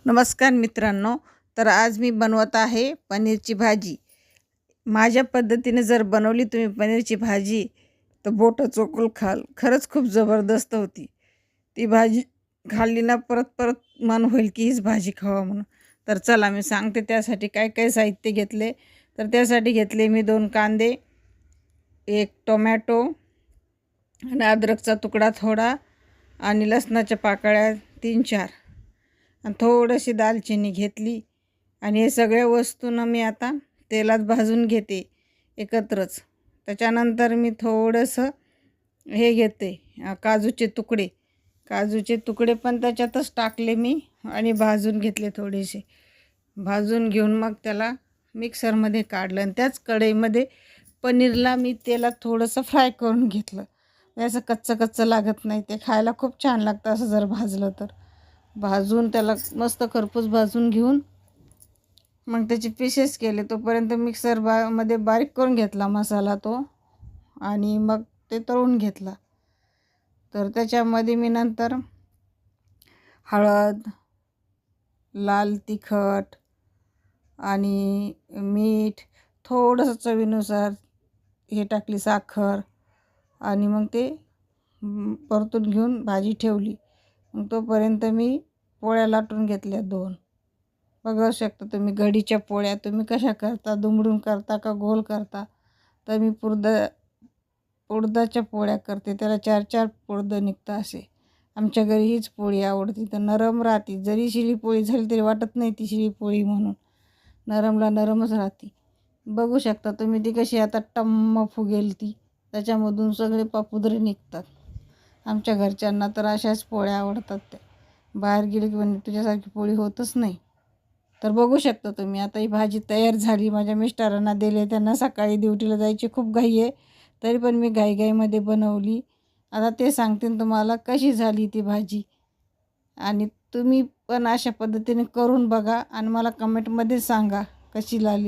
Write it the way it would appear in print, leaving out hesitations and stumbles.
नमस्कार मित्रांनो, तर आज मी बनवत आहे पनीरची भाजी। माझ्या पद्धतीने जर बनवली तुम्ही पनीरची भाजी तर बोटं चोखून खाल। खरंच खूप जबरदस्त होती ती भाजी। खाल्ली ना परत परत मन होईल की हीच भाजी खावा म्हणून। तर चला मी सांगते त्यासाठी काय काय साहित्य घेतले। तर त्यासाठी घेतले मी 2 कांदे, 1 टोमॅटो आणि अद्रकचा तुकडा थोडा आणि लसणाच्या पाकळ्या 3-4 आणि थोडीशी दालचिनी घेतली। आणि हे सगळ्या वस्तूंना मी आता तेलात भाजून घेते एकत्रच। त्याच्यानंतर मी थोडंसं हे घेते काजूचे तुकडे पण त्याच्यातच टाकले मी आणि भाजून घेतले थोडेसे। भाजून घेऊन मग त्याला मिक्सरमध्ये काढलं आणि त्याच कढईमध्ये पनीरला मी तेलात थोडंसं फ्राय करून घेतलं। असं कच्चं लागत नाही, ते खायला खूप छान लागतं असं जर भाजलं तर। भाजून त्याला मस्त खरपूस भाजून घेऊन मग त्याचे पीसेस केले। तोपर्यंत मध्ये बारीक करून घेतला मसाला तो आणि मग ते तळून घेतला। तर त्याच्यामध्ये मी नंतर हळद, लाल तिखट आणि मीठ, थोडंसं चवीनुसार हे टाकली साखर आणि मग ते परतून घेऊन भाजी ठेवली। मग तोपर्यंत मी पोळ्या लाटून घेतल्या 2। बघू शकता तुम्ही घडीच्या पोळ्या तुम्ही कशा करता, दुमडून करता का गोल करता। तर मी उडदाच्या पोळ्या करते, त्याला 4-4 पुडदं निघतं असे। आमच्या घरी हीच पोळी आवडते, तर नरम राहते। जरी शिळी पोळी झाली तरी वाटत नाही ती शिळी पोळी म्हणून, नरमला नरमच राहते। बघू शकता तुम्ही ती कशी आता टम्म फुगेल ती, त्याच्यामधून सगळे पापुद्रे निघतात। आमच्या घरच्यांना तर अशाच पोळ्या आवडतात, त्या बाहेर गेले की म्हणजे तुझ्यासारखी पोळी होतच नाही। तर बघू शकता तुम्ही आता ही भाजी तयार झाली। माझ्या मिस्टरांना दिले, त्यांना सकाळी ड्युटीला जायची खूप घाई आहे, तरी पण मी घाईघाईमध्ये बनवली। आता ते सांगतील तुम्हाला कशी झाली ती भाजी आणि तुम्ही पण अशा पद्धतीने करून बघा आणि मला कमेंटमध्ये सांगा कशी लागली।